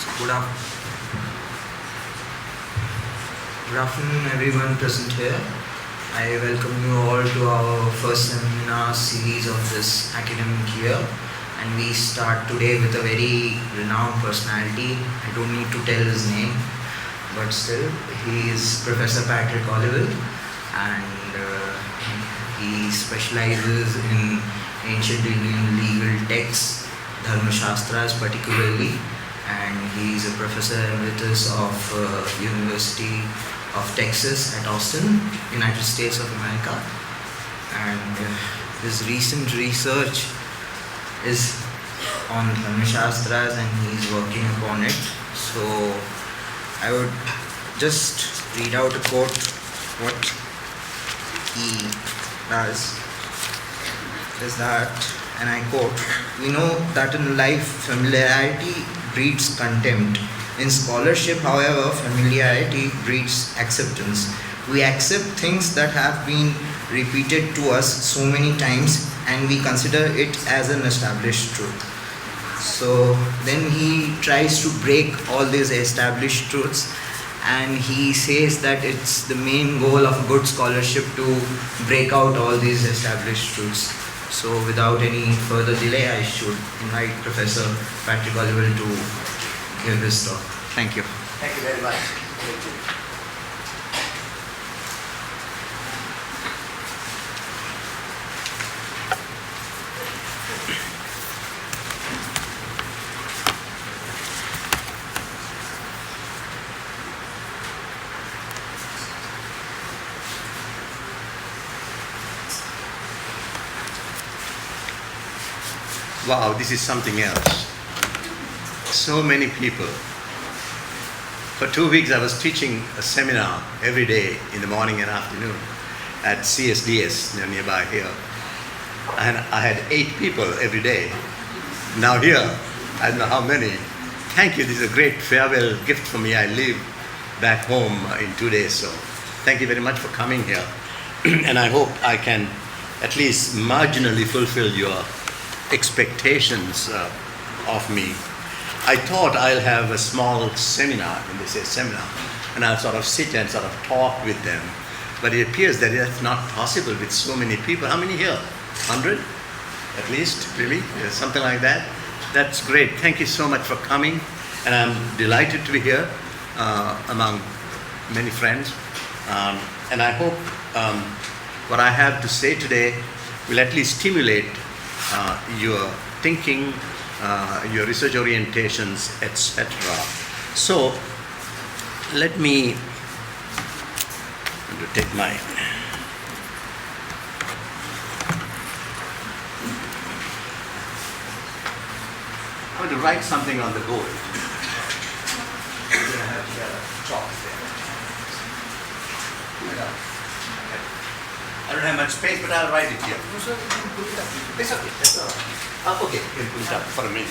Good afternoon, everyone present here. I welcome you all to our first seminar series of this academic year, and we start today with a very renowned personality. I don't need to tell his name, but still, he is Professor Patrick Olivelle, and he specializes in ancient Indian legal texts, Grhastha particularly, and he is a professor emeritus of University of Texas at Austin, United States of America, and his recent research is on Grhastha and he is working upon it. So I would just read out a quote what he does is that, and I quote, "We know that in life familiarity breeds contempt. In scholarship, however, familiarity breeds acceptance. We accept things that have been repeated to us so many times and we consider it as an established truth." So then he tries to break all these established truths, and he says that it's the main goal of good scholarship to break out all these established truths. So without any further delay, I should invite Professor Patrick Olivelle to give his talk. Thank you. Thank you very much. Wow, this is something else. So many people. For 2 weeks I was teaching a seminar every day in the morning and afternoon at CSDS nearby here. And I had 8 people every day. Now here, I don't know how many. Thank you, this is a great farewell gift for me. I leave back home in 2 days, so thank you very much for coming here. And I hope I can at least marginally fulfill your expectations of me. I thought I'll have a small seminar, when they say seminar, and I'll sort of sit and sort of talk with them. But it appears that that's not possible with so many people. How many here? 100? At least, really? Something like that? That's great. Thank you so much for coming. And I'm delighted to be here among many friends. And I hope what I have to say today will at least stimulate your thinking, your research orientations, etc. So let me take my I'm going to write something on the board. I'm going to have chalk there. I don't have much space, but I'll write it here. It's okay, that's all right. Okay, you can put it up for a minute.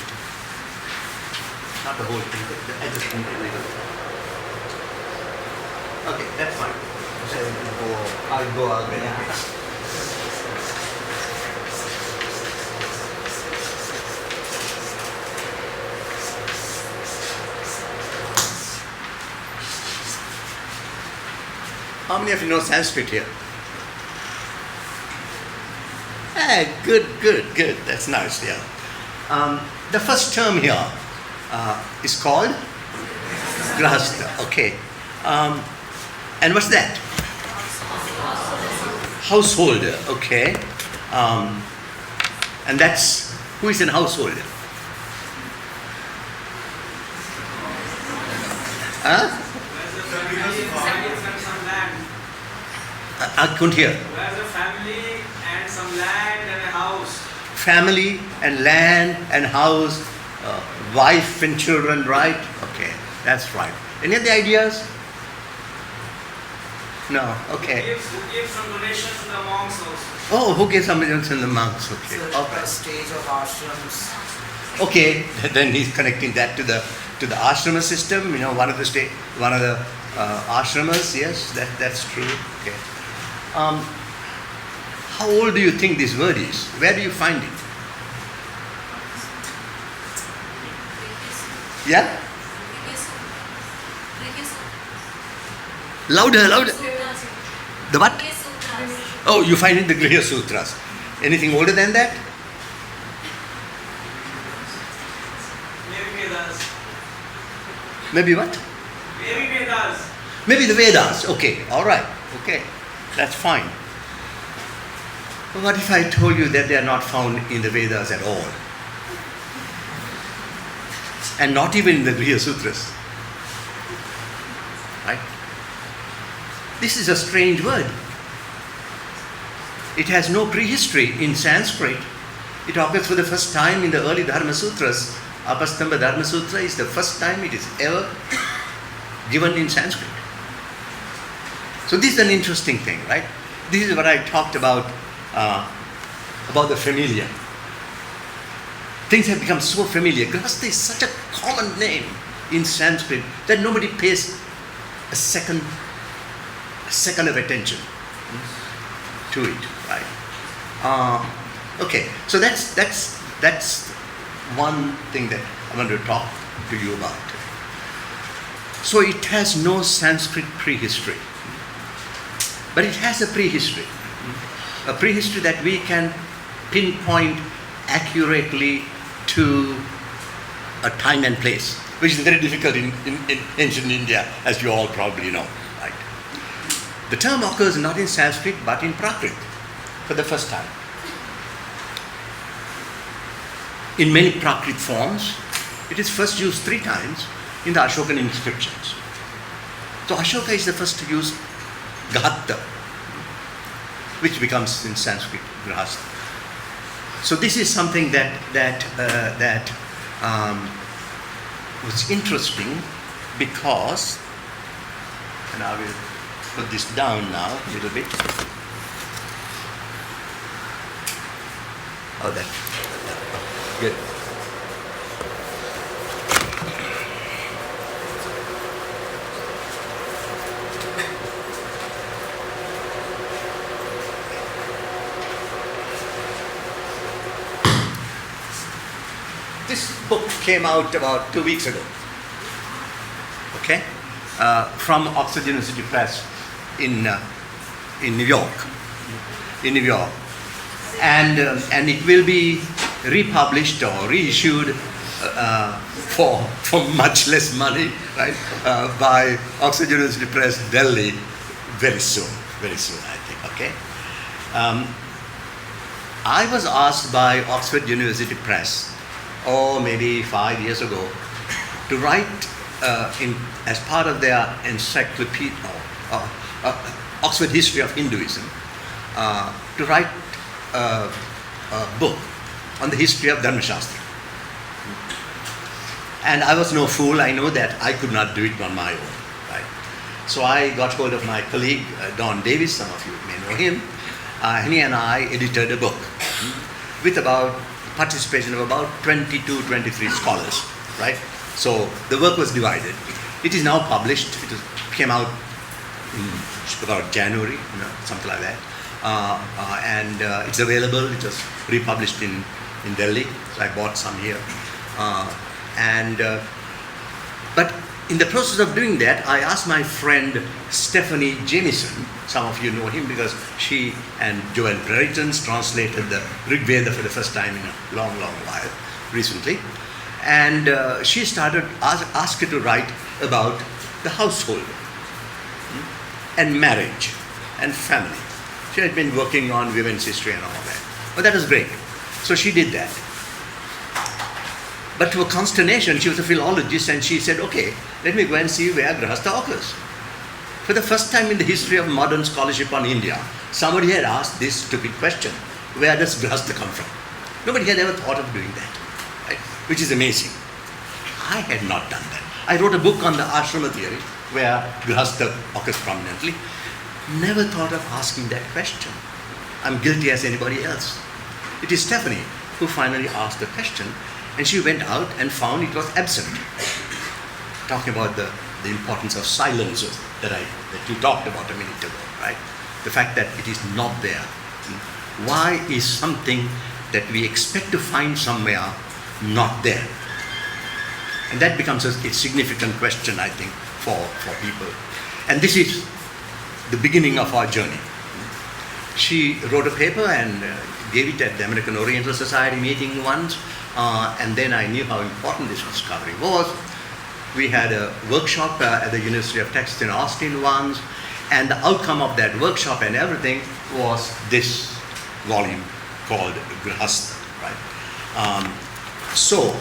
Not the whole thing, I just need it later. Okay, that's fine. I'll go out there. How many of you know Sanskrit here? Good. That's nice, yeah. The first term here is called Gṛhastha, okay. And what's that? Householder, okay. And that's, who is a householder? Huh? I couldn't hear. Where's a family and some land and a house? Family and land and house, wife and children, right? Okay, that's right. Any other ideas? No, okay. Who gives some donation to the monks also? Oh, who gives some donations to the monks? Okay, So all right. stage of ashrams. Okay, then he's connecting that to the ashrama system. You know, one of the ashramas. Yes, that's true. Okay. How old do you think this word is? Where do you find it? Yeah? Louder, louder. Sutras. The what? Sutras. Oh, you find it in the Gṛhastha. Anything older than that? Maybe Vedas. Maybe what? Maybe Vedas. Maybe the Vedas. Okay, all right. Okay, that's fine. But what if I told you that they are not found in the Vedas at all? And not even in the Gṛhastha. Right? This is a strange word. It has no prehistory in Sanskrit. It occurs for the first time in the early Dharma Sutras. Apastamba Dharma Sutra is the first time it is ever given in Sanskrit. So this is an interesting thing, right? This is what I talked about the familiar. Things have become so familiar. Grhastha is such a common name in Sanskrit that nobody pays a second of attention to it, right? Okay, so that's one thing that I want to talk to you about. So it has no Sanskrit prehistory, but it has a prehistory that we can pinpoint accurately to a time and place, which is very difficult in ancient India, as you all probably know. Right? The term occurs not in Sanskrit but in Prakrit for the first time. In many Prakrit forms, it is first used 3 times in the Ashokan inscriptions. So Ashoka is the first to use grhastha, which becomes in Sanskrit grhastha. So this is something that was interesting because, and I will put this down now a little bit. Oh, that. Good. This book came out about 2 weeks ago, okay, from Oxford University Press in New York, and it will be republished or reissued for much less money, right, by Oxford University Press, Delhi, very soon, I think, okay. I was asked by Oxford University Press, maybe 5 years ago, to write as part of their encyclopedia, Oxford History of Hinduism, to write a book on the history of Dharmashastra. And I was no fool. I know that I could not do it on my own, right? So I got hold of my colleague, Don Davis, some of you may know him. He and I edited a book with about participation of about 22, 23 scholars, right? So the work was divided. It is now published. It came out in about January, something like that. And it's available. It was republished in Delhi. So I bought some here. But in the process of doing that, I asked my friend Stephanie Jamieson, some of you know him because she and Joel Brereton's translated the Rig Veda for the first time in a long while recently. And she started asked her to write about the household and marriage and family. She had been working on women's history and all that. But that was great. So she did that. But to her consternation, she was a philologist and she said, okay, let me go and see where Grhastha occurs. For the first time in the history of modern scholarship on India, somebody had asked this stupid question, where does Grhastha come from? Nobody had ever thought of doing that, right? Which is amazing. I had not done that. I wrote a book on the ashrama theory, where Grhastha occurs prominently. Never thought of asking that question. I'm guilty as anybody else. It is Stephanie who finally asked the question, and she went out and found it was absent. Talking about the importance of silence that you talked about a minute ago, right? The fact that it is not there. Why is something that we expect to find somewhere not there? And that becomes a significant question, I think, for people. And this is the beginning of our journey. She wrote a paper and gave it at the American Oriental Society meeting once, and then I knew how important this discovery was. We had a workshop at the University of Texas in Austin once, and the outcome of that workshop and everything was this volume called Grhastha, right? So,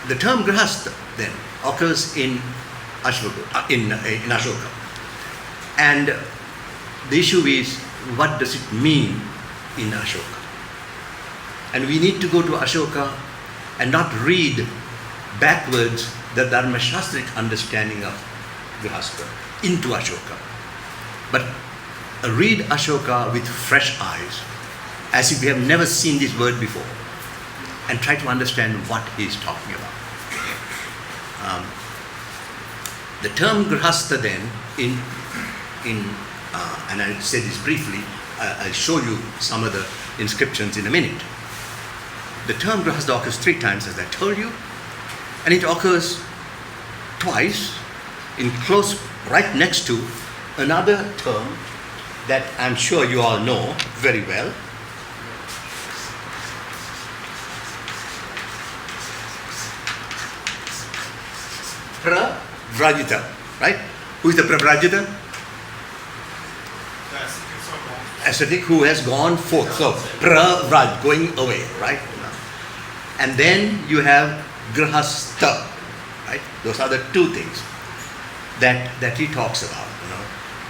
the term Grhastha then occurs in Ashoka. And the issue is, what does it mean in Ashoka? And we need to go to Ashoka and not read backwards the Dharma-shastric understanding of Gṛhastha into Ashoka, but read Ashoka with fresh eyes, as if we have never seen this word before, and try to understand what he is talking about. The term Gṛhastha then, and I'll say this briefly, I'll show you some of the inscriptions in a minute. The term Gṛhastha occurs 3 times, as I told you, and it occurs twice in close, right next to another term that I'm sure you all know very well. Pravrajita, right? Who is the pravrajita? Ascetic who has gone forth. So, pravraj, going away, right? And then you have grhastha, right? Those are the 2 things that he talks about,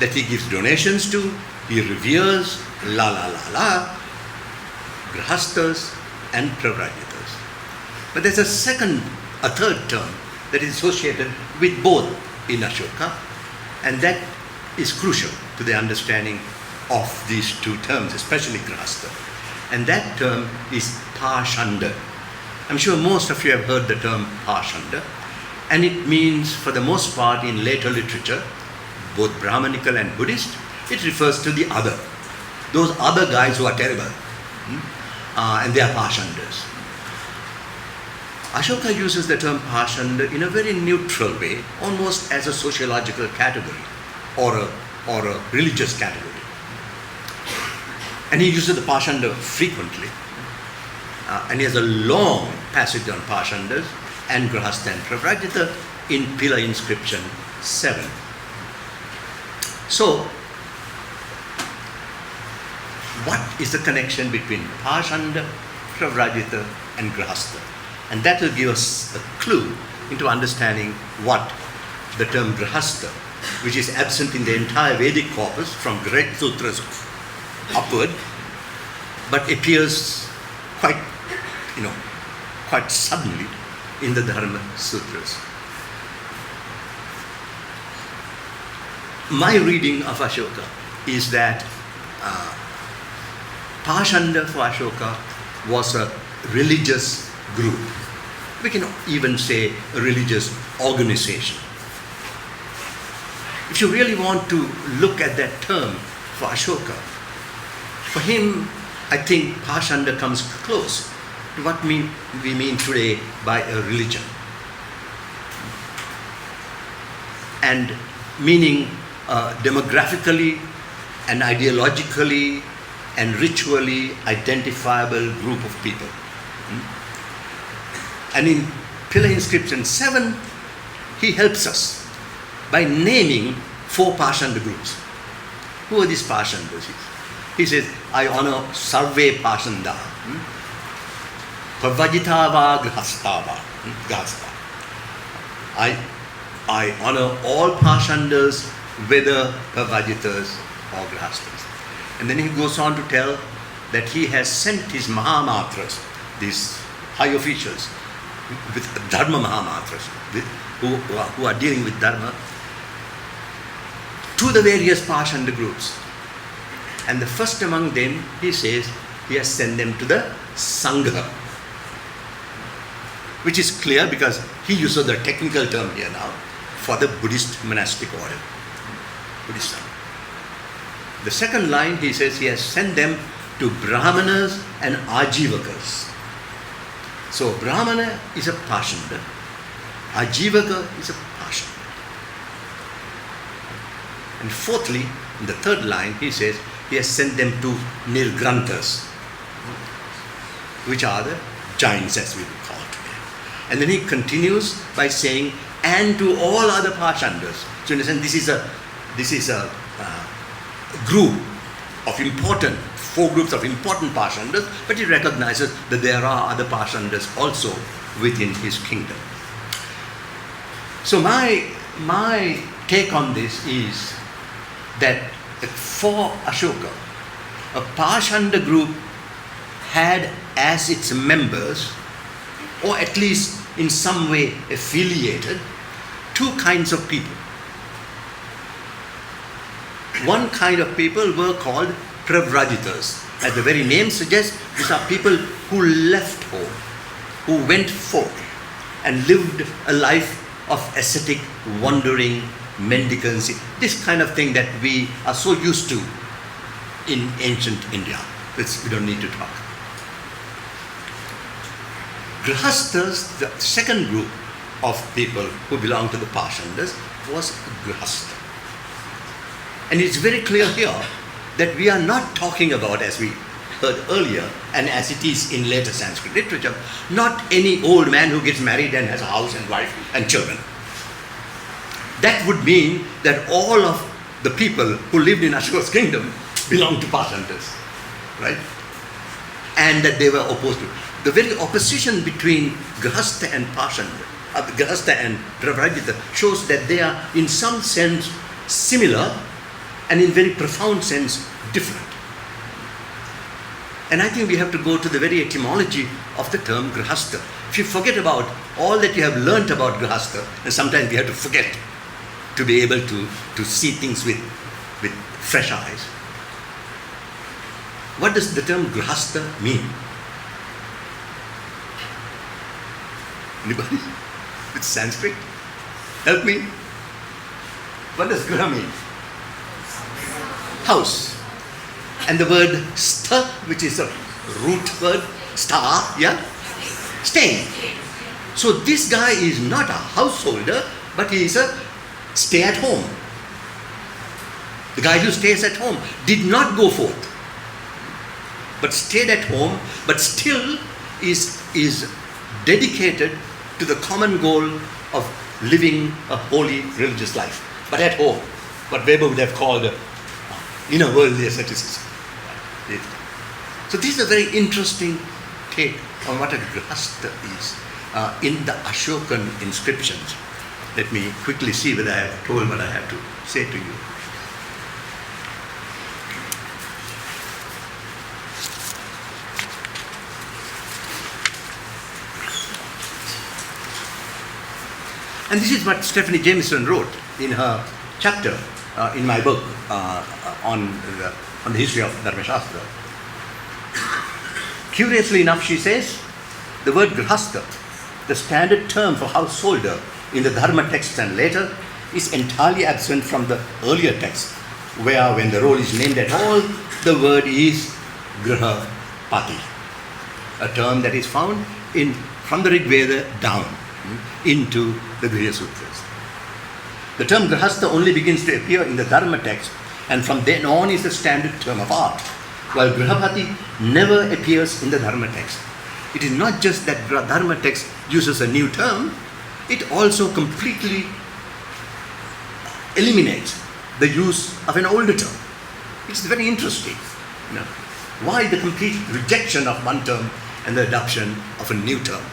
that he gives donations to, he reveres, grhasthas and pravrajitas. But there's a 3rd term that is associated with both in Ashoka, and that is crucial to the understanding of these 2 terms, especially Gṛhastha. And that term is pāṣanda. I'm sure most of you have heard the term pāṣanda, and it means, for the most part in later literature, both Brahmanical and Buddhist, it refers to the other. Those other guys who are terrible, and they are pāṣandas. Ashoka uses the term pāṣanda in a very neutral way, almost as a sociological category or a religious category. And he uses the pāṣanda frequently. And he has a long passage on pāṣandas and Gṛhastha and pravrajita in pillar inscription 7. So, what is the connection between pāṣanda, pravrajita and Gṛhastha? And that will give us a clue into understanding what the term Gṛhastha, which is absent in the entire Vedic corpus from great sutras upward, but appears quite suddenly in the Dharma Sutras. My reading of Ashoka is that pāṣanda for Ashoka was a religious group. We can even say a religious organization. If you really want to look at that term for Ashoka, for him, I think pāṣanda comes close to what we mean today by a religion. And meaning demographically and ideologically and ritually identifiable group of people. And in pillar inscription 7, he helps us by naming 4 pāṣanda groups. Who are these pāṣandas? He says, I honor sarve pāṣanda. Pravrajita va grhastha va. Grhastha. I honor all pāṣandas, whether pravrajitas or grhasthas. And then he goes on to tell that he has sent his mahamatras, these high officials, with dharma mahamatras, who are dealing with dharma, to the various pāṣanda groups. And the first among them, he says, he has sent them to the sangha, which is clear because he uses the technical term here now for the Buddhist monastic order, Buddhist sangha. The second line, he says he has sent them to brahmanas and ajivakas. So brahmana is a pāṣanda, ajivaka is a pāṣanda. And fourthly, in the third line, he says he has sent them to Nirgranthas, which are the giants as we would call today. And then he continues by saying, and to all other Pashandas. So in a sense, this is a group of important, 4 groups of important Pashandas, but he recognizes that there are other Pashandas also within his kingdom. So my take on this is that for Ashoka, a Pashanda group had as its members, or at least in some way affiliated, 2 kinds of people. One kind of people were called pravrajitas. As the very name suggests, these are people who left home, who went forth and lived a life of ascetic wandering, mendicancy, this kind of thing that we are so used to in ancient India, which we don't need to talk. Grhasthas, the second group of people who belong to the Pashandas, was Grhastha. And it's very clear here that we are not talking about, as we heard earlier, and as it is in later Sanskrit literature, not any old man who gets married and has a house and wife and children. That would mean that all of the people who lived in Ashoka's kingdom belonged to Pashandas, right? And that they were opposed to. The very opposition between Grhastha and Pashanda, Grhastha and pravrajita, shows that they are in some sense similar and in very profound sense different. And I think we have to go to the very etymology of the term Gṛhastha. If you forget about all that you have learnt about Gṛhastha, and sometimes we have to forget to be able to see things with fresh eyes. What does the term Gṛhastha mean? Anybody? With Sanskrit? Help me. What does Grha mean? House. And the word stha, which is a root word, star, yeah? Staying. So this guy is not a householder, but he is a stay at home. The guy who stays at home did not go forth, but stayed at home, but still is dedicated to the common goal of living a holy religious life, but at home. What Weber would have called inner worldly asceticism. So this is a very interesting take on what a grhastha is in the Ashokan inscriptions. Let me quickly see whether I have told what I have to say to you. And this is what Stephanie Jameson wrote in her chapter in my book on the history of Dharmashastra. Curiously enough, she says, the word grhastha, the standard term for householder in the Dharma texts and later, is entirely absent from the earlier texts, where when the role is named at all, the word is grhapati, a term that is found from the Rig Veda down into the Griha Sutras. The term grhastha only begins to appear in the Dharma text, and from then on is the standard term of art, while grhapati never appears in the Dharma text. It is not just that Dharma text uses a new term, it also completely eliminates the use of an older term. It's very interesting. Why the complete rejection of one term and the adoption of a new term?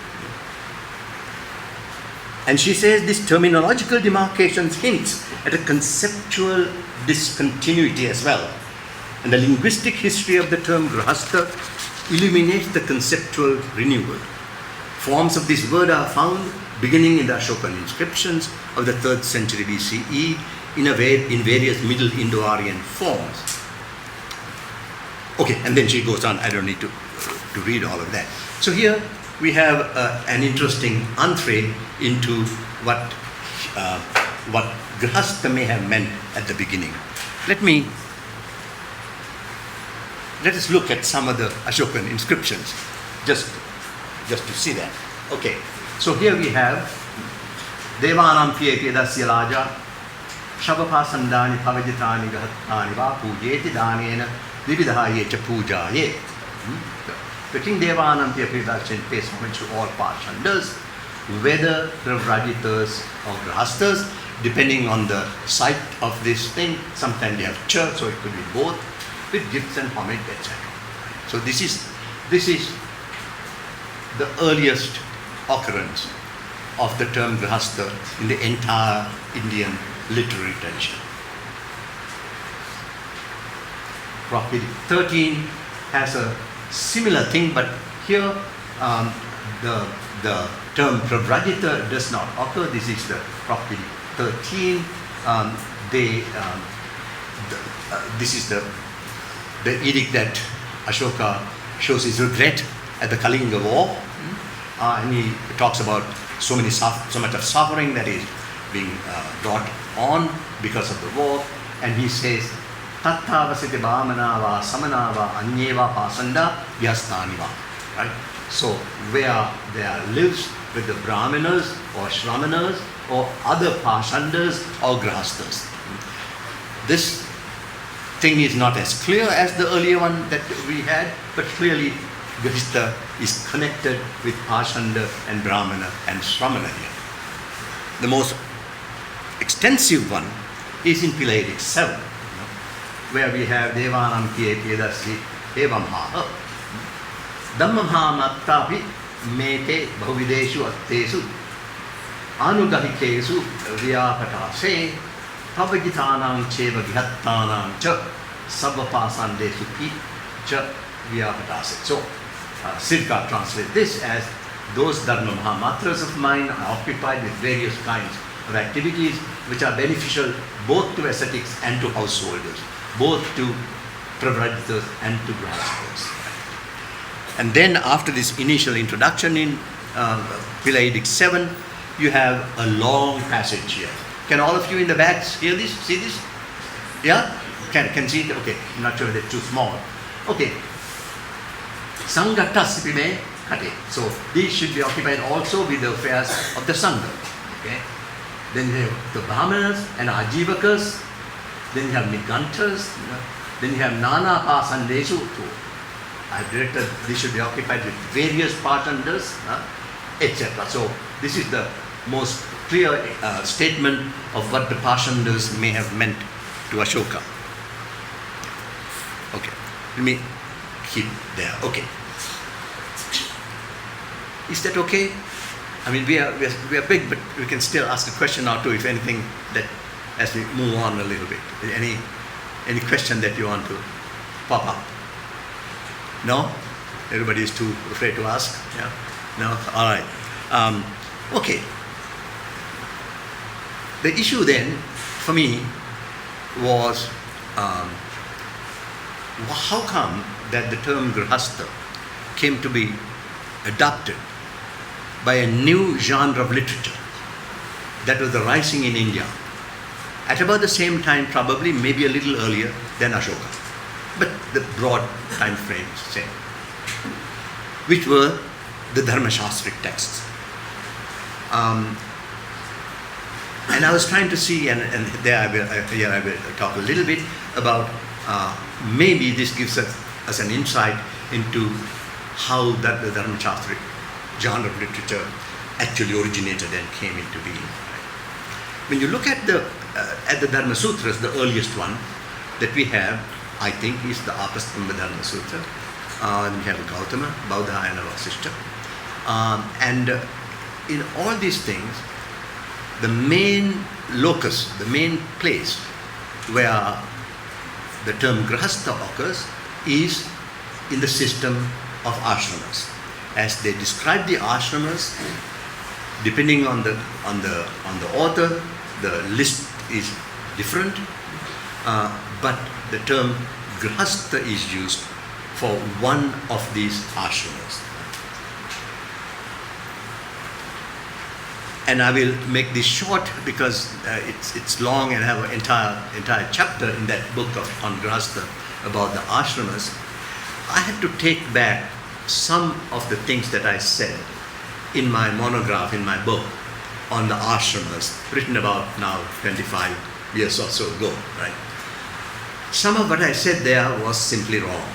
And she says this terminological demarcation hints at a conceptual discontinuity as well. And the linguistic history of the term grhastha illuminates the conceptual renewal. Forms of this word are found beginning in the Ashokan inscriptions of the 3rd century BCE in various Middle Indo-Aryan forms. Okay, and then she goes on. I don't need to read all of that. So here we have an interesting entree into what Gṛhastha may have meant at the beginning. Let us look at some of the Ashokan inscriptions, just to see that. Okay, so here we have Devanam Pyeti Dasya Raja Shavapasandani pavajitani gahattani va pujeti danena vividhaye cha pujaye. The King Devanantiya Pridakshin pays homage to all Pashandas, whether pravrajitas or grhasthas, depending on the site of this thing. Sometimes they have church, so it could be both, with gifts and homage, etc. So this is the earliest occurrence of the term grhastha in the entire Indian literary tradition. Property 13 has a similar thing, but here the term pravrajita does not occur. This is the property 13. This is the edict that Ashoka shows his regret at the Kalinga war, and he talks about so much of suffering that is being brought on because of the war, and he says, Tatthavasiti bhamanava samanava anyeva pasanda yastaniva. Right? So where there lives with the brahmanas or shramanas or other pashandas or grhasthas. This thing is not as clear as the earlier one that we had, but clearly grhastha is connected with pashanda and brahmana and shramana here. The most extensive one is in Pilaidik 7, where we have Devanam Kiye Pedasi Evamha Dhammamha Mattapi Mete Bhavideshu Attesu Anugahikesu Vyapatase Pavagitanam Cheva Ghattanam Cha Sabbapasandesu Pi Cha Vyapatase. So Sirka translates this as those Dharma Mahamatras of mine are occupied with various kinds of activities which are beneficial both to ascetics and to householders, both to pravrajitas and to grhasthas. And then after this initial introduction in Pilaidik 7, you have a long passage here. Can all of you in the back hear this? See this? Yeah? Can see it? Okay. I'm not sure they're too small. Okay. Sangatas me kate. So these should be occupied also with the affairs of the Sangha. Okay. Then you have the Brahmanas and Ajivakas. Then you have Nigantas. Then you have Nana Pasandeshu. I've directed these should be occupied with various pashandas, etc. So this is the most clear statement of what the pashandas may have meant to Ashoka. Okay, let me keep there. Okay, is that okay? I mean, we are big, but we can still ask a question or two, if anything, that as we move on a little bit. Any question that you want to pop up? No? Everybody is too afraid to ask? Yeah? No? All right. Okay. The issue then, for me, was how come that the term grhastha came to be adopted by a new genre of literature that was arising in India at about the same time, probably, maybe a little earlier than Ashoka. But the broad time frame is the same, which were the Dharmashastric texts. And I was trying to see, and there I will talk a little bit about maybe this gives us an insight into how that the Dharmashastric genre of literature actually originated and came into being. When you look at the Dharma Sutras, the earliest one that we have, I think, is the Apastamba Dharma Sutra. Then we have Gautama, Bauddha, and Vasishtha. And in all these things, the main locus, the main place where the term grhastha occurs is in the system of ashramas. As they describe the ashramas, depending on the author, the list is different, but the term grhastha is used for one of these ashramas. And I will make this short because it's long and I have an entire chapter in that book on Grhastha about the ashramas. I had to take back some of the things that I said in my monograph, in my book on the ashramas, written about now 25 years or so ago, right? Some of what I said there was simply wrong.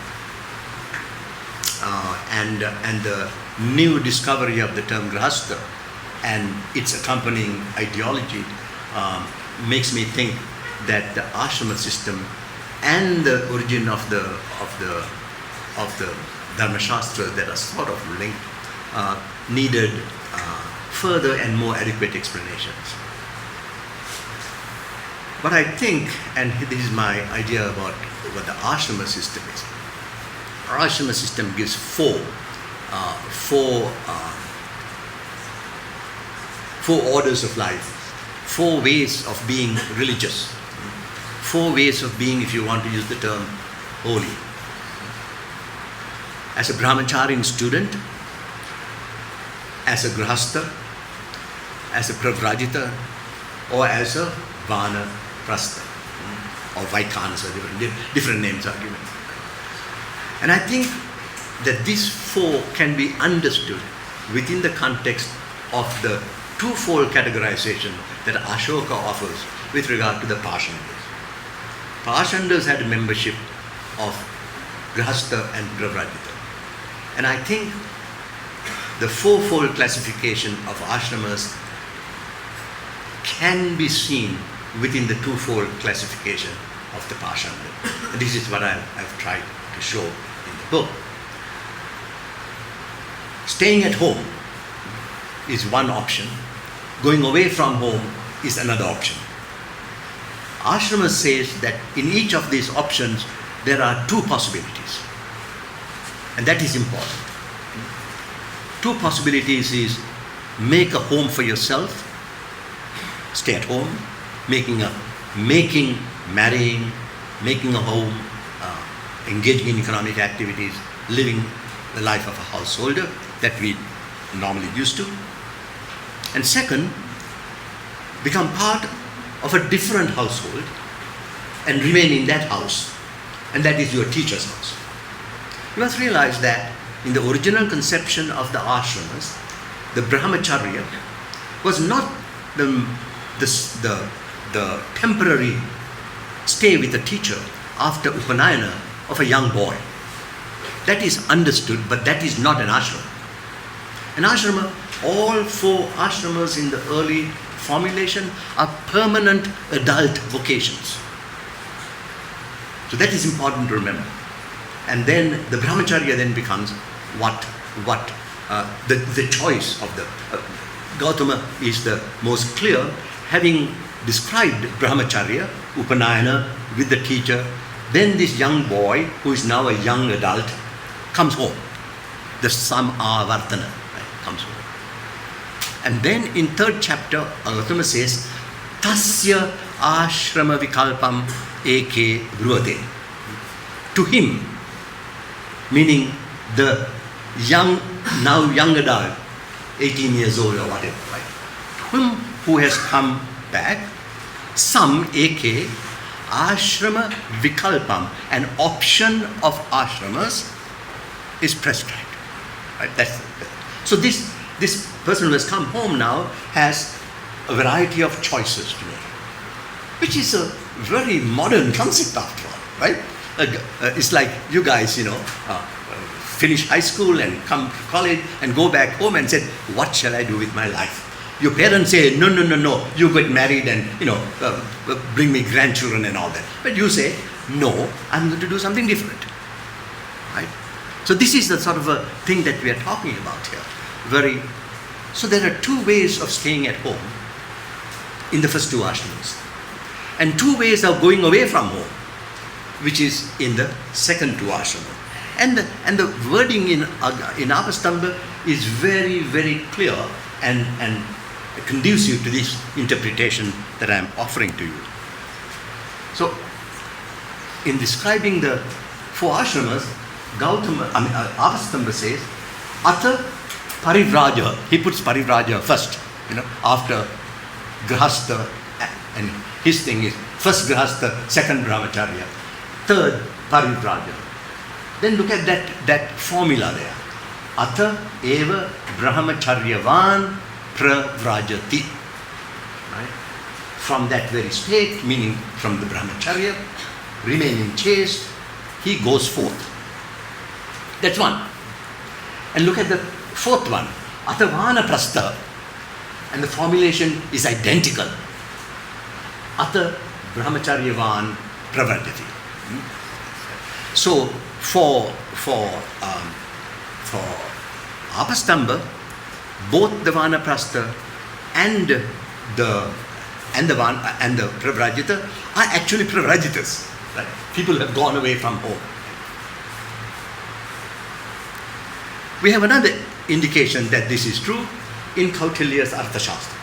And the new discovery of the term grhastha and its accompanying ideology makes me think that the ashrama system and the origin of the dharma shastras that are sort of linked needed further and more adequate explanations. But I think, and this is my idea about what the ashrama system is. Our ashrama system gives four orders of life, four ways of being religious, four ways of being, if you want to use the term, holy. As a brahmacharian student, as a grhastha, as a pravrajita, or as a vanaprastha, or vaikhanasa, different names are given. And I think that these four can be understood within the context of the twofold categorization that Ashoka offers with regard to the Pashandas. Pashandas had a membership of grhastha and pravrajita. And I think the fourfold classification of ashramas can be seen within the twofold classification of the Pashanda. And this is what I've tried to show in the book. Staying at home is one option. Going away from home is another option. Ashrama says that in each of these options there are two possibilities. And that is important. Two possibilities is make a home for yourself, stay at home, marrying, making a home, engaging in economic activities, living the life of a householder that we normally used to. And second, become part of a different household and remain in that house, and that is your teacher's house. You must realize that in the original conception of the ashramas, the brahmacharya was not the temporary stay with the teacher after upanayana of a young boy. That is understood, but that is not an ashrama. An ashrama, all four ashramas in the early formulation are permanent adult vocations. So that is important to remember. And then the brahmacharya then becomes the choice of the Gautama is the most clear, having described brahmacharya, upanayana with the teacher. Then this young boy, who is now a young adult, comes home. The samavartana, comes home. And then in third chapter, Gautama says, Tasya ashrama vikalpam eke bruvate. To him, meaning the young adult, 18 years old or whatever, right? To him who has come back, some eke ashrama vikalpam, an option of ashramas is prescribed. Right? So this person who has come home now has a variety of choices to make, which is a very modern concept after all, right? It's like you guys, finish high school and come to college and go back home and say, what shall I do with my life? Your parents say, no, you get married and, bring me grandchildren and all that. But you say, no, I'm going to do something different, right? So this is the sort of a thing that we are talking about here. So there are two ways of staying at home in the first two ashramas, and two ways of going away from home, which is in the second two ashramas. And the wording in Avastamba is very, very clear and conducive to this interpretation that I am offering to you. So, in describing the four ashramas, Avastamba says, Ata parivraja. He puts parivraja first, after grhastha, and his thing is first grhastha, second brahmacharya, third parivraja. Then look at that formula there. Ata eva brahmacharyavan pravrajati. Right? from that very state, meaning from the brahmacharya, remaining chaste, he goes forth. That's one. And look at the fourth one, Atavana Prastha, and the formulation is identical. Ata Brahmacharyavan Pravrajati. So for Apastamba, both the Vanaprastha and the Pravrajita are actually Pravrajitas. Right? People have gone away from home. We have another indication that this is true in Kautilya's Arthashastra.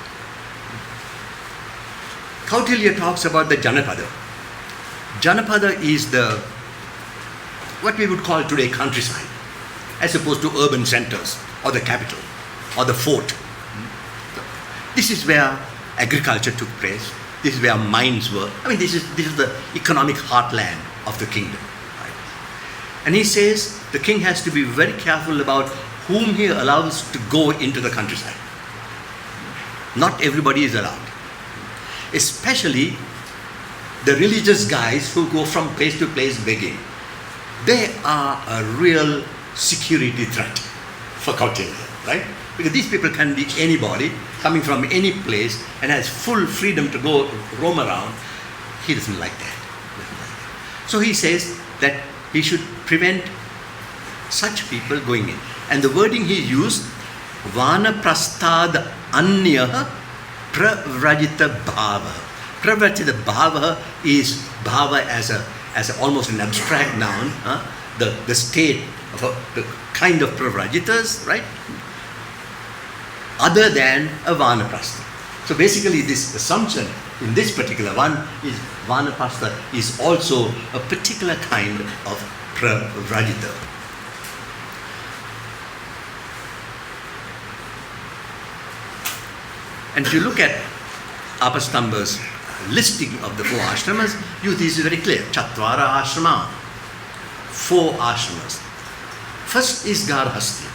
Kautilya talks about the Janapada. Janapada is what we would call today countryside, as opposed to urban centers or the capital or the fort. This is where agriculture took place. This is where mines were. I mean, this is the economic heartland of the kingdom. Right? And he says the king has to be very careful about whom he allows to go into the countryside. Not everybody is allowed. Especially the religious guys who go from place to place begging. They are a real security threat for Kautilya, right? Because these people can be anybody coming from any place and has full freedom to go roam around. He doesn't like that. So he says that he should prevent such people going in. And the wording he used, Vanaprastad Anya Pravrajita Bhava. Pravrajita Bhava is Bhava as almost an abstract noun, the state of the kind of Pravrajitas, right? Other than a Vanaprastha. So basically this assumption in this particular one is Vanaprastha is also a particular kind of Pravrajita. And if you look at Apastamba's listing of the four ashramas, this is very clear. Chatvara ashrama, four ashramas. First is Gṛhastha.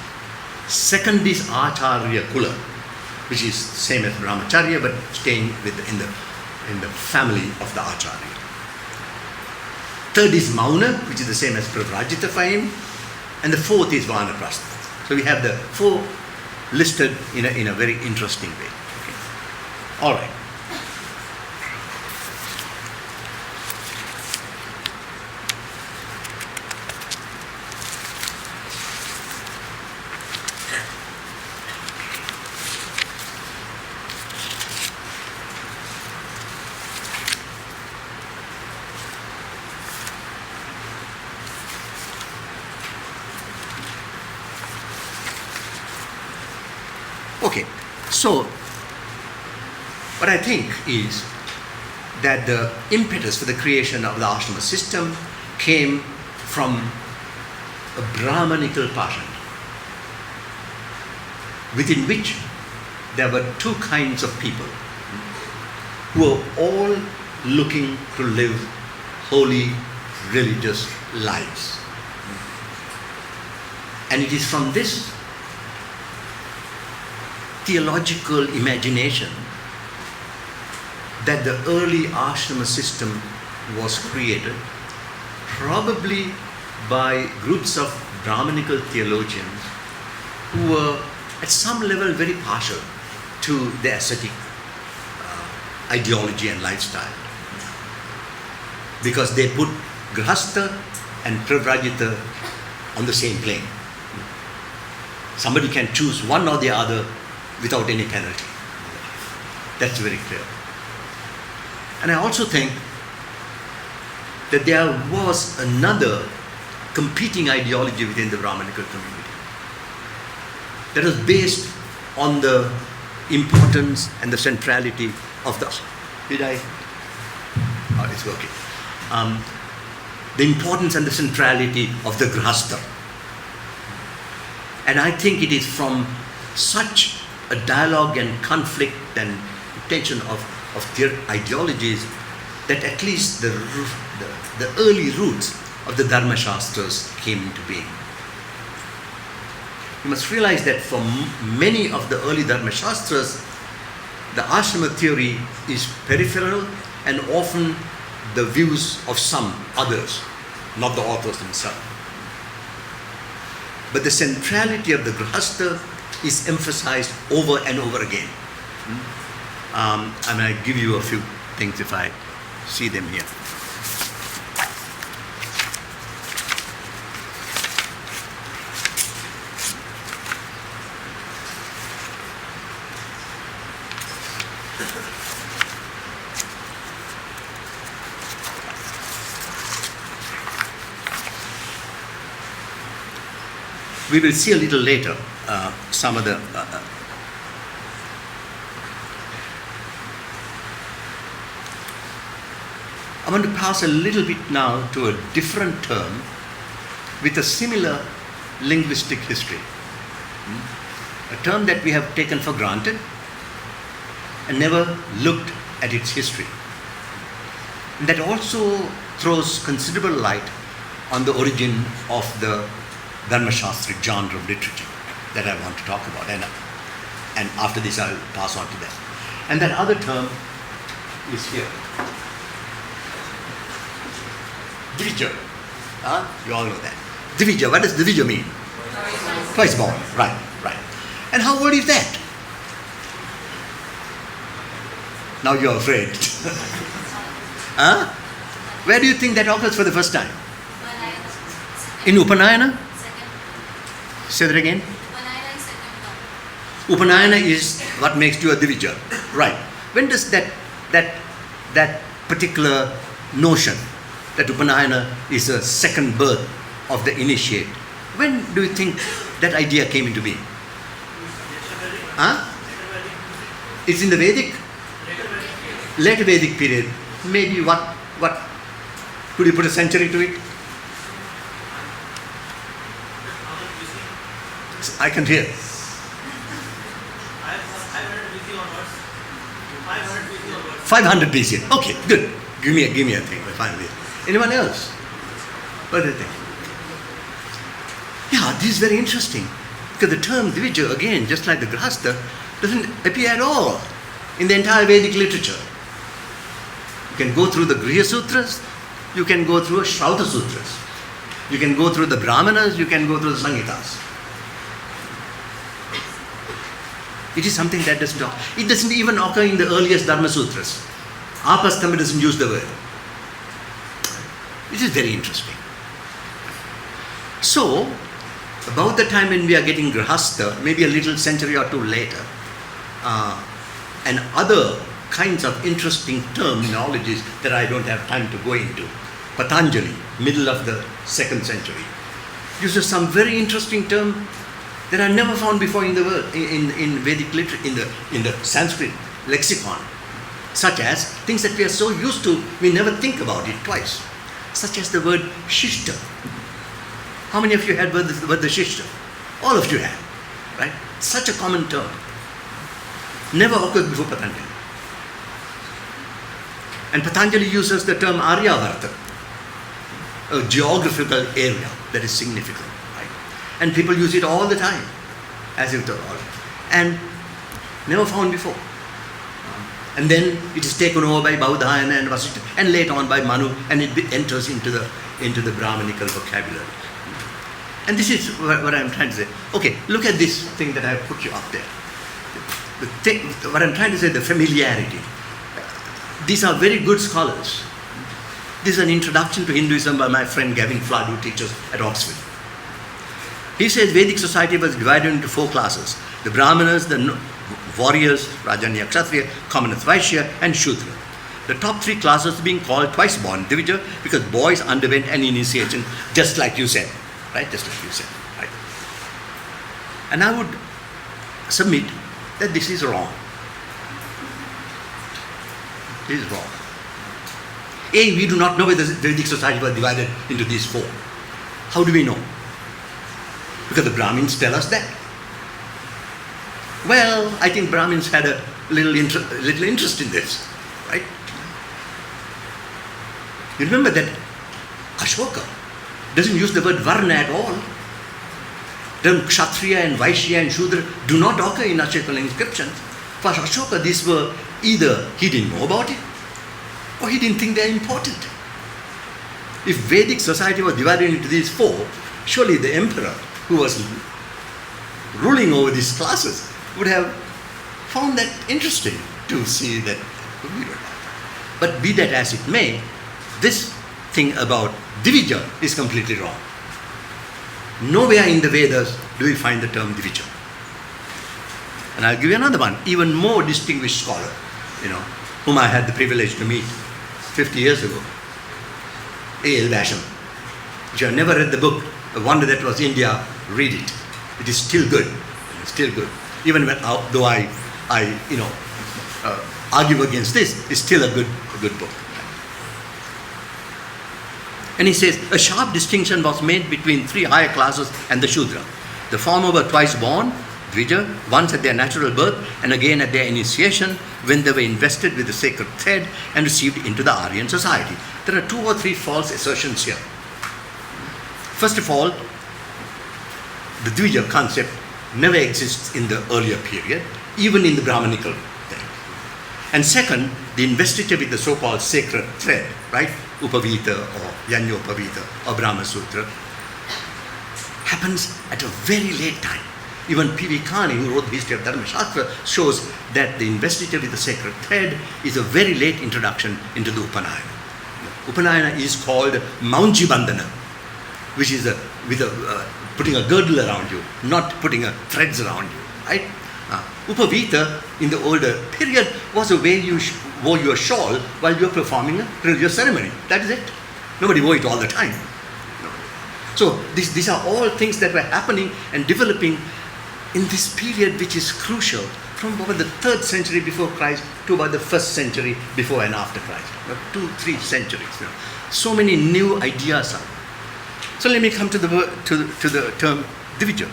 Second is Acharya Kula, which is same as Brahmacharya but staying in the family of the Acharya. Third is Mauna, which is the same as Pravrajita for him. And the fourth is Vanaprastha. So we have the four listed in a very interesting way. All right. Okay, so what I think is that the impetus for the creation of the ashrama system came from a Brahmanical passion, within which there were two kinds of people who were all looking to live holy, religious lives. And it is from this theological imagination that the early ashrama system was created, probably by groups of Brahmanical theologians who were at some level very partial to the ascetic ideology and lifestyle, because they put grhastha and pravrajita on the same plane. Somebody can choose one or the other without any penalty. That's very clear. And I also think that there was another competing ideology within the Brahmanical community that was based on the importance and the centrality of the... it's working. The importance and the centrality of the grhastha. And I think it is from such a dialogue and conflict and tension of their ideologies that at least the early roots of the Dharma Shastras came into being. You must realize that for many of the early Dharma Shastras, the ashrama theory is peripheral and often the views of some others, not the authors themselves. But the centrality of the grhastha is emphasized over and over again. And I give you a few things if I see them here. We will see a little later some of the I want to pass a little bit now to a different term with a similar linguistic history. A term that we have taken for granted and never looked at its history. And that also throws considerable light on the origin of the Dharmashastric genre of literature that I want to talk about. And after this I'll pass on to that. And that other term is here. Dvija. You all know that. Dvija. What does Dvija mean? Twice born. Right. And how old is that? Now you're afraid. Where do you think that occurs for the first time? In Upanayana? Say that again. Upanayana is what makes you a Dvija. Right. When does that particular notion that Upanayana is a second birth of the initiate, when do you think that idea came into being? It's in the Vedic? Later Vedic period. Maybe what? Could you put a century to it? I can hear. 500 BC. Okay, good. Give me a thing. 500 BC. Anyone else? What do you think? Yeah, this is very interesting. Because the term Dvija, again, just like the Grhastha, doesn't appear at all in the entire Vedic literature. You can go through the Griha Sutras, you can go through Shrauta Sutras, you can go through the Brahmanas, you can go through the Samhitas. It is something that it doesn't even occur in the earliest Dharma Sutras. Apastama doesn't use the word. It is very interesting. So, about the time when we are getting Grhastha, maybe a little century or two later, and other kinds of interesting terminologies that I don't have time to go into. Patanjali, middle of the 2nd century, uses some very interesting term that I never found before in the world, in Vedic literature, in the Sanskrit lexicon, such as things that we are so used to, we never think about it twice, such as the word shishta. How many of you had the word the shishta? All of you have, right? Such a common term. Never occurred before Patanjali. And Patanjali uses the term Aryavarta, a geographical area that is significant, right? And people use it all the time, as if they're all, and never found before. And then it is taken over by Baudhayana and Vasishtha, and later on by Manu, and it enters into the Brahmanical vocabulary. And this is what I'm trying to say. Okay, look at this thing that I put you up there. What I'm trying to say, the familiarity. These are very good scholars. This is an introduction to Hinduism by my friend Gavin Flood, who teaches at Oxford. He says Vedic society was divided into 4 classes. The Brahmanas, the warriors, Rajanya Kshatriya, commoners Vaishya, and Shudra. The top 3 classes being called twice born, Dvija, because boys underwent an initiation, just like you said. Right? Just like you said. Right? And I would submit that this is wrong. This is wrong. A, we do not know whether the Vedic society was divided into these 4. How do we know? Because the Brahmins tell us that. Well, I think Brahmins had a little interest in this, right? You remember that Ashoka doesn't use the word Varna at all. Then Kshatriya and Vaishya and Shudra do not occur in Ashoka inscriptions. For Ashoka, these were either he didn't know about it or he didn't think they're important. If Vedic society was divided into these four, surely the emperor who was ruling over these classes would have found that interesting to see that. But be that as it may, this thing about Divija is completely wrong. Nowhere in the Vedas do we find the term Divija. And I'll give you another one, even more distinguished scholar, whom I had the privilege to meet 50 years ago, A.L. Basham. If you have never read the book, The Wonder That Was India, read it. It is still good. Still good. Even when, though I argue against this, it's still a good book. And he says, a sharp distinction was made between three higher classes and the Shudra. The former were twice born, Dvija, once at their natural birth and again at their initiation when they were invested with the sacred thread and received into the Aryan society. There are two or three false assertions here. First of all, the Dvija concept never exists in the earlier period, even in the Brahmanical thing. And second, the investiture with the so-called sacred thread, right? Upavita or Yajñopavita or Brahma Sutra, happens at a very late time. Even P.V. Kani, who wrote the history of Dharma Shastra, shows that the investiture with the sacred thread is a very late introduction into the Upanayana. Upanayana is called Maunji Bandhana, which is putting a girdle around you, not putting threads around you, right? Upavita in the older period was a way you wore your shawl while you were performing a religious ceremony. That is it. Nobody wore it all the time. No. So these are all things that were happening and developing in this period, which is crucial from about the 3rd century before Christ to about the 1st century before and after Christ. 2-3 centuries. So many new ideas are. So let me come to the term Divija.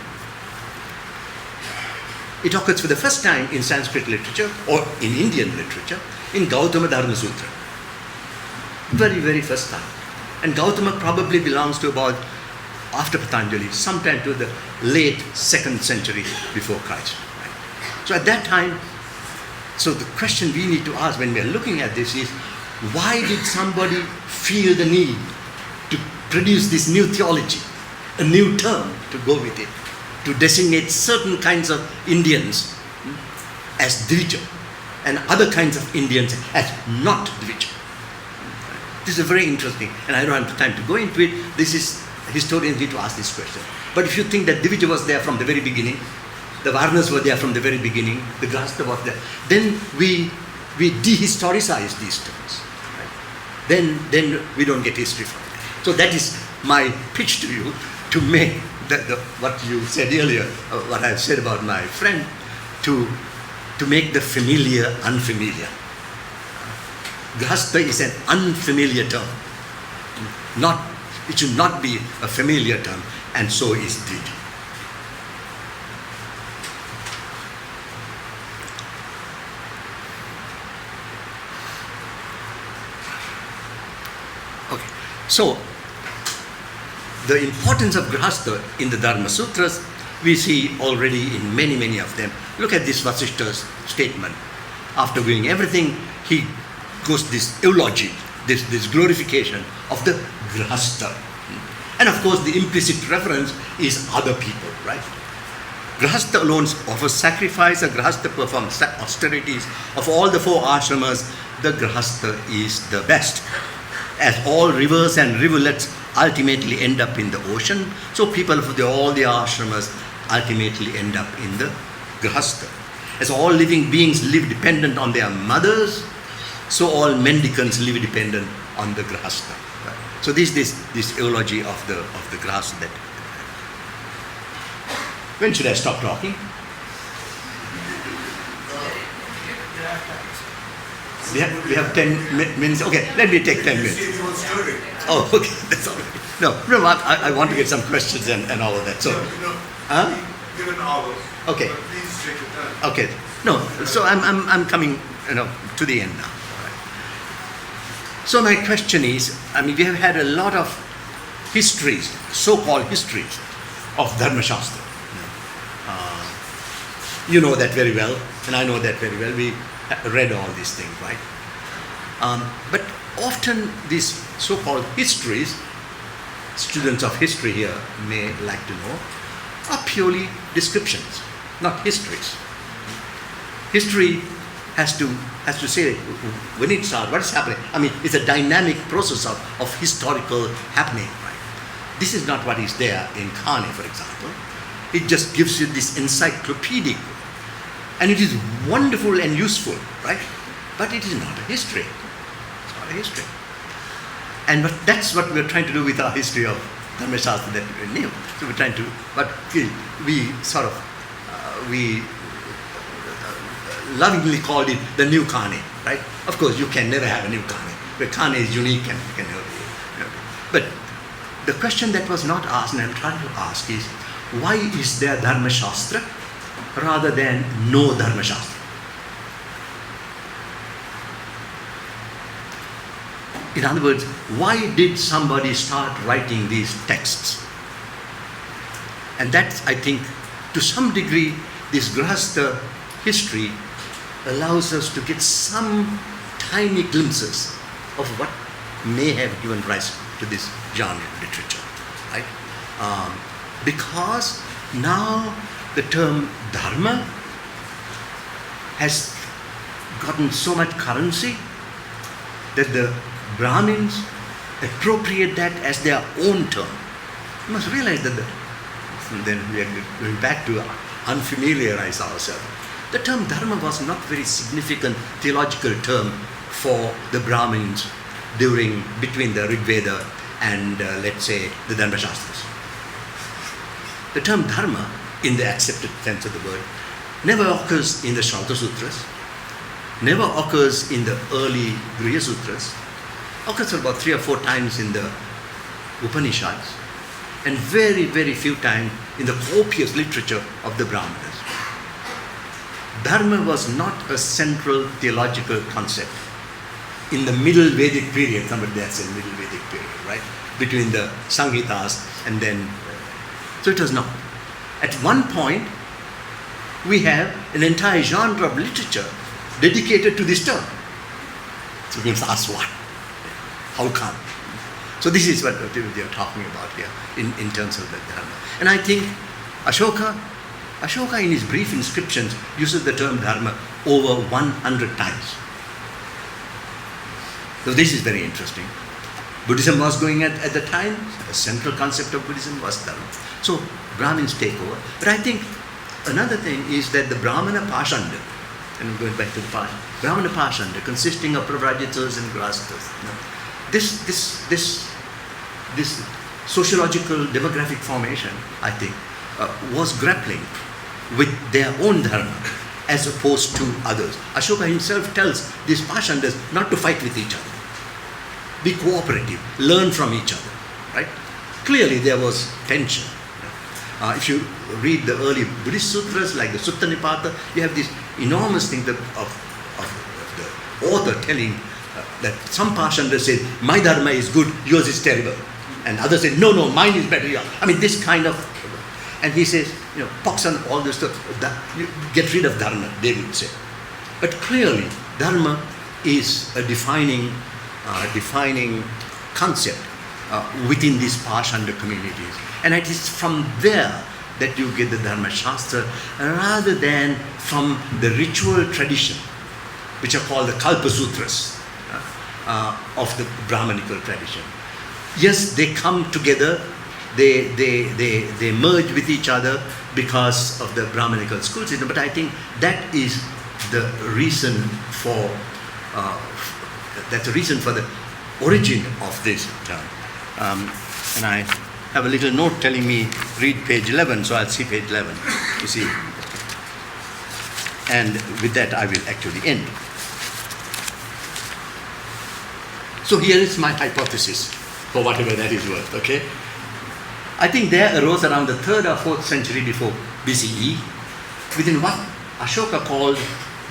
It occurs for the first time in Sanskrit literature or in Indian literature in Gautama Dharma Sutra. Very, very first time. And Gautama probably belongs to about after Patanjali, sometime to the late 2nd century before Christ. Right? So at that time, so the question we need to ask when we are looking at this is, why did somebody feel the need to produce this new theology, a new term to go with it, to designate certain kinds of Indians as Dvija and other kinds of Indians as not Dvija? This is very interesting, and I don't have time to go into it. Historians need to ask this question. But if you think that Dvija was there from the very beginning, the Varnas were there from the very beginning, the Grhastha was there, then we dehistoricize these terms. Right? Then we don't get history from it. So that is my pitch to you, to make what you said earlier, what I've said about my friend, to make the familiar unfamiliar. Grhastha is an unfamiliar term. It should not be a familiar term, and so is Dvija. Okay, so the importance of Grhastha in the Dharma Sutras we see already in many, many of them. Look at this Vasishta's statement. After doing everything, he goes this eulogy, this glorification of the Gṛhastha. And of course the implicit reference is other people, right? Gṛhastha alone offers sacrifice, a Gṛhastha performs austerities. Of all the 4 ashramas, the Gṛhastha is the best. As all rivers and rivulets ultimately end up in the ocean, so people of all the ashramas ultimately end up in the Gṛhastha. As all living beings live dependent on their mothers, so all mendicants live dependent on the Gṛhastha. Right? So this eulogy of the Gṛhastha. That when should I stop talking? We have 10 minutes. Okay, let me take 10 minutes. Oh, okay, that's all right. No, I want to get some questions and all of that. So, Give an hour. Okay. But please take your time. Okay. No, so I'm coming, to the end now. So my question is, we have had a lot of histories, so-called histories of Dharma Shastra. You know that very well, and I know that very well. We read all these things, right? But often these so-called histories, students of history here may like to know, are purely descriptions, not histories. History has to say when it starts, what is happening. I mean, it's a dynamic process of historical happening, right? This is not what is there in Kane, for example. It just gives you this encyclopedic, and it is wonderful and useful, right? But it is not a history. It's not a history. And that's what we're trying to do with our history of Dharmashastra that we knew. So we're trying to, but we sort of, we lovingly called it the new Kane, right? Of course, you can never have a new Kane. But Kane is unique and can never be. But the question that was not asked, and I'm trying to ask, is why is there Dharmashastra rather than no Dharmashastra? In other words, why did somebody start writing these texts? And that, I think, to some degree, this Grhastha history allows us to get some tiny glimpses of what may have given rise to this genre of literature, right? Because now the term dharma has gotten so much currency that the Brahmins appropriate that as their own term. You must realize that then we are going back to unfamiliarize ourselves. The term dharma was not very significant theological term for the Brahmins between the Rig Veda and let's say the Dharmashastras. The term dharma, in the accepted sense of the word, never occurs in the Shauta Sutras, never occurs in the early Griya Sutras, occurs about 3 or 4 times in the Upanishads, and very, very few times in the copious literature of the Brahmanas. Dharma was not a central theological concept. In the Middle Vedic period, somebody there said Middle Vedic period, right? Between the Samhitas and then, so it was not. At one point, we have an entire genre of literature dedicated to this term. So we must ask what? How come? So this is what they are talking about here in terms of the dharma. And I think Ashoka in his brief inscriptions uses the term dharma over 100 times. So this is very interesting. Buddhism was going at the time, the central concept of Buddhism was dharma. So Brahmins take over. But I think another thing is that the Brahmana Pashanda, and I'm going back to the Pashanda, Brahmana Pashanda consisting of pravrajitas and grhasthas. This sociological demographic formation, I think, was grappling with their own dharma as opposed to others. Ashoka himself tells these Pashandas not to fight with each other. Be cooperative, learn from each other, right? Clearly there was tension. If you read the early Buddhist sutras like the Sutta Nipata, you have this enormous thing of the author telling that some Pashandas say, my dharma is good, yours is terrible. And others say, no, mine is better. I mean, this kind of, and he says, pox on all this stuff, you get rid of dharma, they would say. But clearly, dharma is a defining concept within these Pashanda communities. And it is from there that you get the Dharma Shastra rather than from the ritual tradition, which are called the Kalpa Sutras of the Brahmanical tradition. Yes, they come together, they merge with each other because of the Brahmanical school system, but I think that is the reason for the origin of this term. And I have a little note telling me read page 11, so I'll see page 11 to see. And with that I will actually end. So here is my hypothesis, for whatever that is worth, okay? I think there arose around the 3rd or 4th century before BCE, within what Ashoka called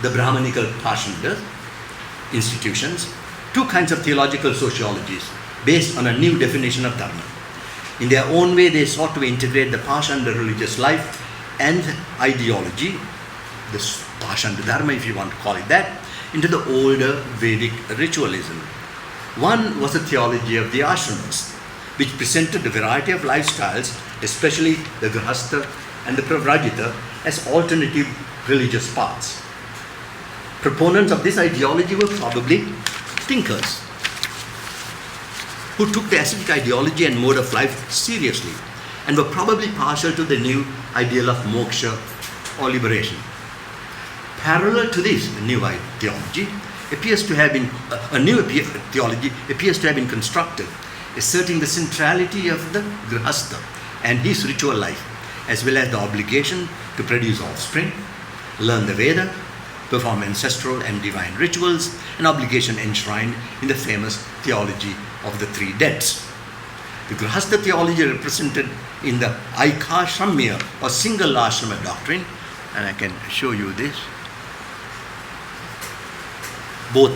the Brahmanical Pashanda institutions, 2 kinds of theological sociologies based on a new definition of dharma. In their own way, they sought to integrate the Pashanda religious life and ideology this Pashanda Dharma, if you want to call it that, into the older Vedic ritualism. One was the theology of the ashramas, which presented a variety of lifestyles, especially the Grhastha and the pravrajita, as alternative religious paths. Proponents of this ideology were probably thinkers who took the ascetic ideology and mode of life seriously and were probably partial to the new ideal of moksha or liberation. Parallel to this, a new theology appears to have been constructed, asserting the centrality of the grhastha and his ritual life, as well as the obligation to produce offspring, learn the Veda, perform ancestral and divine rituals, an obligation enshrined in the famous theology of the three deaths. The Gṛhastha theology represented in the Aikashramya or single ashrama doctrine, and I can show you this, both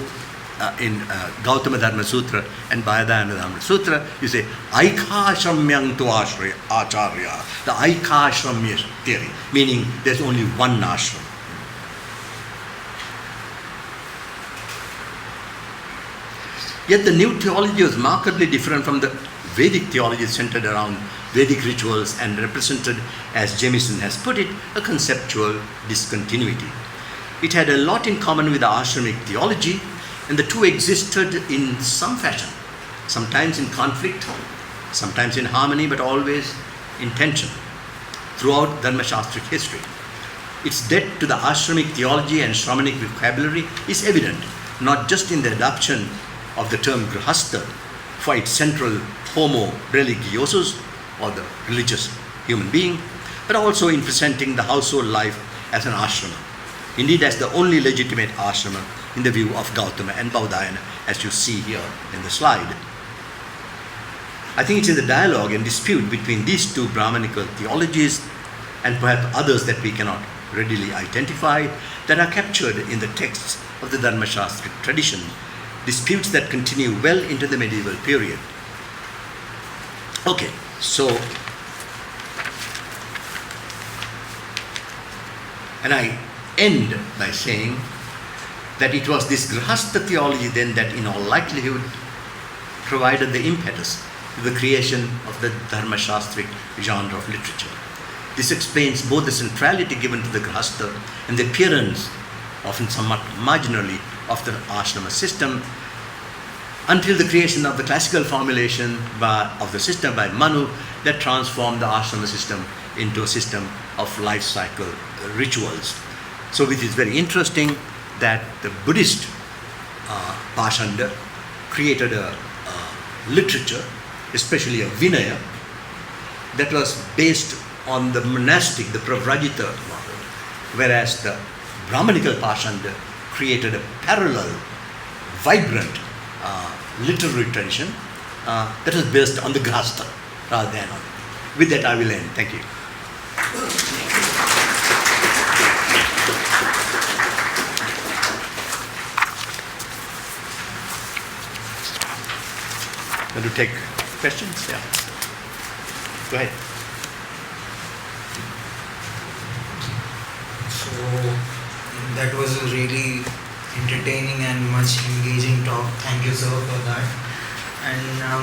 in Gautama Dharma Sutra and Bayadayana Dharma Sutra, you say Aikashramyang tu acharya, the Aikashramya theory, meaning there's only one ashram. Yet the new theology was markedly different from the Vedic theology centered around Vedic rituals and represented, as Jamieson has put it, a conceptual discontinuity. It had a lot in common with the ashramic theology, and the two existed in some fashion, sometimes in conflict, sometimes in harmony, but always in tension throughout Dharma-shastric history. Its debt to the ashramic theology and Shramanic vocabulary is evident, not just in the adoption of the term Gṛhastha for its central homo religiosus, or the religious human being, but also in presenting the household life as an ashrama, indeed as the only legitimate ashrama in the view of Gautama and Baudayana, as you see here in the slide. I think it's in the dialogue and dispute between these two Brahmanical theologies, and perhaps others that we cannot readily identify, that are captured in the texts of the Dharma-shastric tradition, disputes that continue well into the medieval period. Okay, so, and I end by saying that it was this Gṛhastha theology then that in all likelihood provided the impetus to the creation of the Dharma-shastric genre of literature. This explains both the centrality given to the Gṛhastha and the appearance, often somewhat marginally, of the ashrama system, until the creation of the classical formulation of the system by Manu that transformed the ashrama system into a system of life cycle rituals. So it is very interesting that the Buddhist Pashanda created a literature, especially a Vinaya, that was based on the monastic, the pravrajita model, whereas the Brahmanical Pashanda created a parallel, vibrant literary tradition that was based on the grhastha rather than on. With that I will end. Thank you. Want to take questions? Yeah. Go ahead. So that was a really entertaining and much engaging talk. Thank you, sir, for that. And now